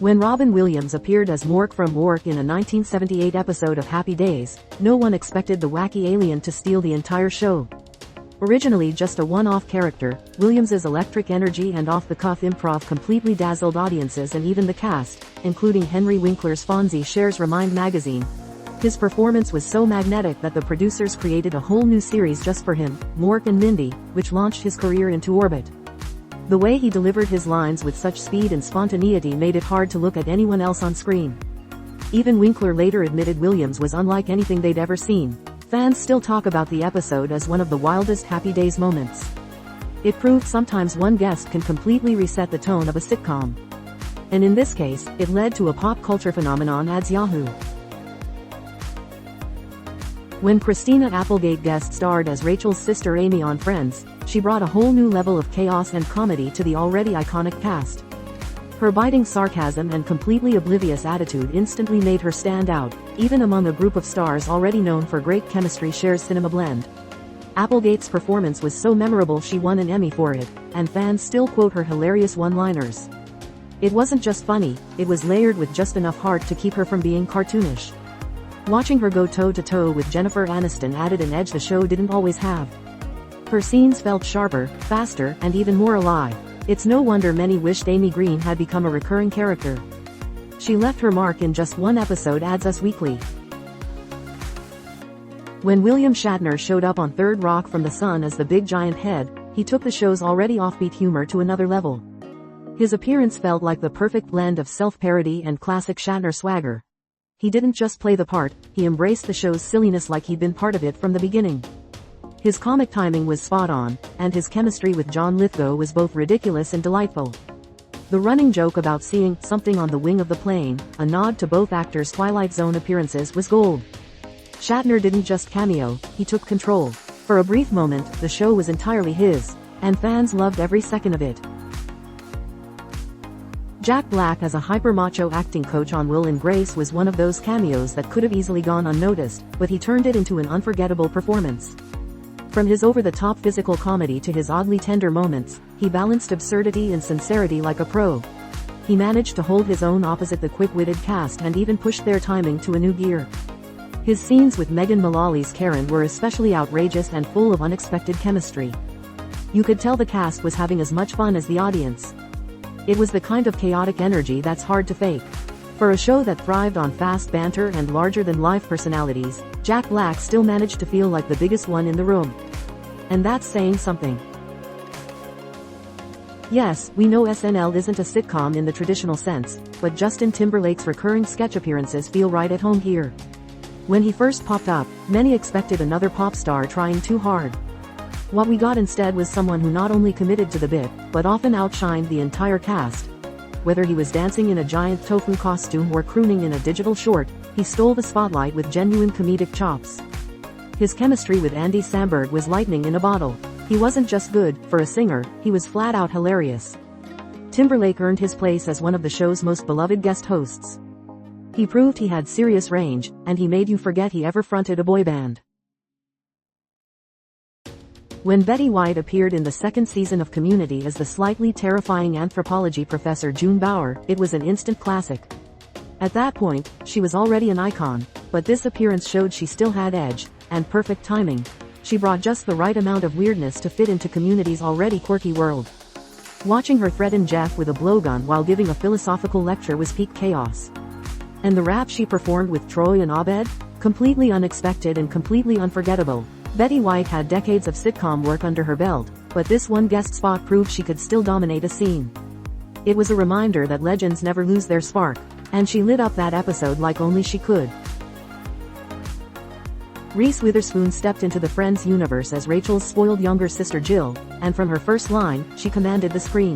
When Robin Williams appeared as Mork from Mork in a 1978 episode of Happy Days, no one expected the wacky alien to steal the entire show. Originally just a one-off character, Williams's electric energy and off-the-cuff improv completely dazzled audiences and even the cast, including Henry Winkler's Fonzie shares Remind magazine. His performance was so magnetic that the producers created a whole new series just for him, Mork and Mindy, which launched his career into orbit. The way he delivered his lines with such speed and spontaneity made it hard to look at anyone else on screen. Even Winkler later admitted Williams was unlike anything they'd ever seen. Fans still talk about the episode as one of the wildest Happy Days moments. It proved sometimes one guest can completely reset the tone of a sitcom. And in this case, it led to a pop culture phenomenon, adds Yahoo! When Christina Applegate guest starred as Rachel's sister Amy on Friends, she brought a whole new level of chaos and comedy to the already iconic cast. Her biting sarcasm and completely oblivious attitude instantly made her stand out, even among a group of stars already known for great chemistry shares cinema blend. Applegate's performance was so memorable she won an Emmy for it, and fans still quote her hilarious one-liners. It wasn't just funny, it was layered with just enough heart to keep her from being cartoonish. Watching her go toe-to-toe with Jennifer Aniston added an edge the show didn't always have. Her scenes felt sharper, faster, and even more alive. It's no wonder many wished Amy Green had become a recurring character. She left her mark in just one episode, adds Us Weekly. When William Shatner showed up on Third Rock from the Sun as the big giant head, he took the show's already offbeat humor to another level. His appearance felt like the perfect blend of self-parody and classic Shatner swagger. He didn't just play the part, he embraced the show's silliness like he'd been part of it from the beginning. His comic timing was spot on, and his chemistry with John Lithgow was both ridiculous and delightful. The running joke about seeing something on the wing of the plane, a nod to both actors' Twilight Zone appearances, was gold. Shatner didn't just cameo, he took control. For a brief moment, the show was entirely his, and fans loved every second of it. Jack Black as a hyper-macho acting coach on Will and Grace was one of those cameos that could have easily gone unnoticed, but he turned it into an unforgettable performance. From his over-the-top physical comedy to his oddly tender moments, he balanced absurdity and sincerity like a pro. He managed to hold his own opposite the quick-witted cast and even pushed their timing to a new gear. His scenes with Megan Mullally's Karen were especially outrageous and full of unexpected chemistry. You could tell the cast was having as much fun as the audience. It was the kind of chaotic energy that's hard to fake. For a show that thrived on fast banter and larger-than-life personalities, Jack Black still managed to feel like the biggest one in the room. And that's saying something. Yes, we know SNL isn't a sitcom in the traditional sense, but Justin Timberlake's recurring sketch appearances feel right at home here. When he first popped up, many expected another pop star trying too hard. What we got instead was someone who not only committed to the bit, but often outshined the entire cast. Whether he was dancing in a giant tofu costume or crooning in a digital short, he stole the spotlight with genuine comedic chops. His chemistry with Andy Samberg was lightning in a bottle. He wasn't just good, for a singer, he was flat-out hilarious. Timberlake earned his place as one of the show's most beloved guest hosts. He proved he had serious range, and he made you forget he ever fronted a boy band. When Betty White appeared in the second season of Community as the slightly terrifying anthropology professor June Bauer, it was an instant classic. At that point, she was already an icon, but this appearance showed she still had edge, and perfect timing. She brought just the right amount of weirdness to fit into Community's already quirky world. Watching her threaten Jeff with a blowgun while giving a philosophical lecture was peak chaos. And the rap she performed with Troy and Abed? Completely unexpected and completely unforgettable. Betty White had decades of sitcom work under her belt, but this one guest spot proved she could still dominate a scene. It was a reminder that legends never lose their spark, and she lit up that episode like only she could. Reese Witherspoon stepped into the Friends universe as Rachel's spoiled younger sister Jill, and from her first line, she commanded the screen.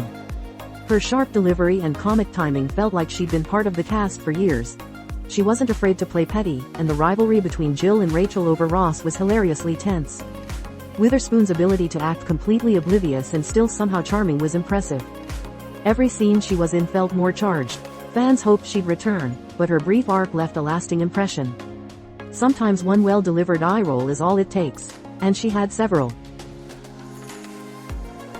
Her sharp delivery and comic timing felt like she'd been part of the cast for years. She wasn't afraid to play petty, and the rivalry between Jill and Rachel over Ross was hilariously tense. Witherspoon's ability to act completely oblivious and still somehow charming was impressive. Every scene she was in felt more charged. Fans hoped she'd return, but her brief arc left a lasting impression. Sometimes one well-delivered eye roll is all it takes, and she had several.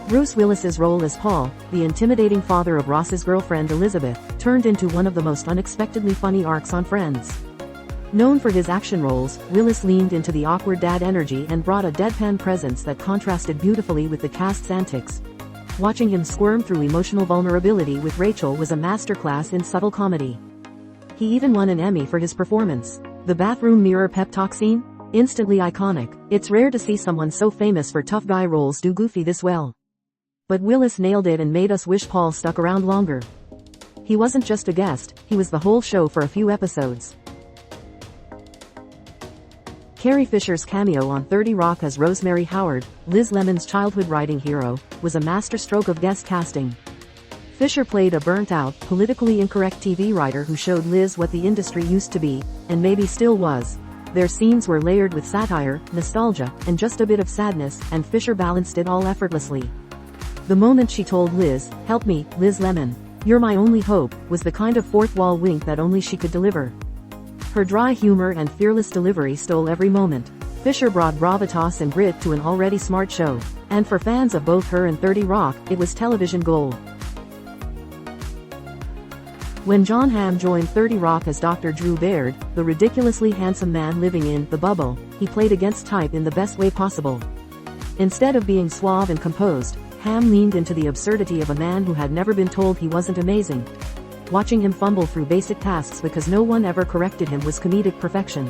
Bruce Willis's role as Paul, the intimidating father of Ross's girlfriend Elizabeth, turned into one of the most unexpectedly funny arcs on Friends. Known for his action roles, Willis leaned into the awkward dad energy and brought a deadpan presence that contrasted beautifully with the cast's antics. Watching him squirm through emotional vulnerability with Rachel was a masterclass in subtle comedy. He even won an Emmy for his performance. The bathroom mirror pep talk scene? Instantly iconic. It's rare to see someone so famous for tough guy roles do goofy this well. But Willis nailed it and made us wish Paul stuck around longer. He wasn't just a guest, he was the whole show for a few episodes. Carrie Fisher's cameo on 30 Rock as Rosemary Howard, Liz Lemon's childhood writing hero, was a masterstroke of guest casting. Fisher played a burnt-out, politically incorrect TV writer who showed Liz what the industry used to be, and maybe still was. Their scenes were layered with satire, nostalgia, and just a bit of sadness, and Fisher balanced it all effortlessly. The moment she told Liz, "Help me, Liz Lemon. You're my only hope," was the kind of fourth-wall wink that only she could deliver. Her dry humor and fearless delivery stole every moment. Fisher brought gravitas and grit to an already smart show, and for fans of both her and 30 Rock, it was television gold. When Jon Hamm joined 30 Rock as Dr. Drew Baird, the ridiculously handsome man living in The Bubble, he played against type in the best way possible. Instead of being suave and composed, Hamm leaned into the absurdity of a man who had never been told he wasn't amazing. Watching him fumble through basic tasks because no one ever corrected him was comedic perfection.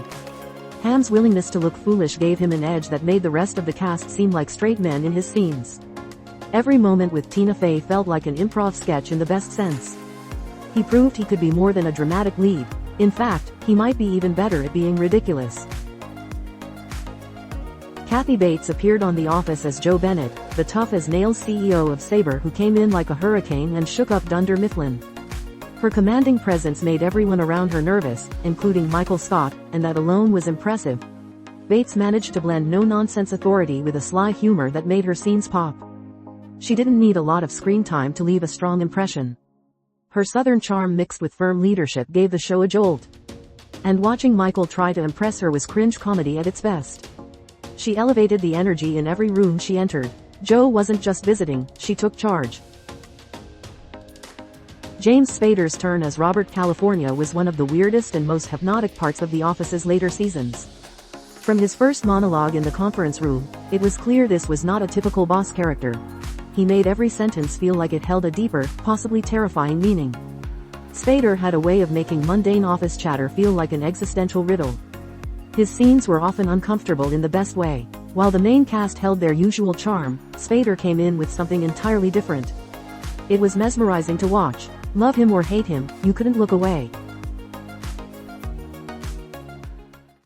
Hamm's willingness to look foolish gave him an edge that made the rest of the cast seem like straight men in his scenes. Every moment with Tina Fey felt like an improv sketch in the best sense. He proved he could be more than a dramatic lead. In fact, he might be even better at being ridiculous. Kathy Bates appeared on The Office as Jo Bennett, the tough-as-nails CEO of Sabre who came in like a hurricane and shook up Dunder Mifflin. Her commanding presence made everyone around her nervous, including Michael Scott, and that alone was impressive. Bates managed to blend no-nonsense authority with a sly humor that made her scenes pop. She didn't need a lot of screen time to leave a strong impression. Her southern charm mixed with firm leadership gave the show a jolt. And watching Michael try to impress her was cringe comedy at its best. She elevated the energy in every room she entered. Jo wasn't just visiting, she took charge. James Spader's turn as Robert California was one of the weirdest and most hypnotic parts of The Office's later seasons. From his first monologue in the conference room, it was clear this was not a typical boss character. He made every sentence feel like it held a deeper, possibly terrifying meaning. Spader had a way of making mundane office chatter feel like an existential riddle. His scenes were often uncomfortable in the best way. While the main cast held their usual charm, Spader came in with something entirely different. It was mesmerizing to watch. Love him or hate him, you couldn't look away.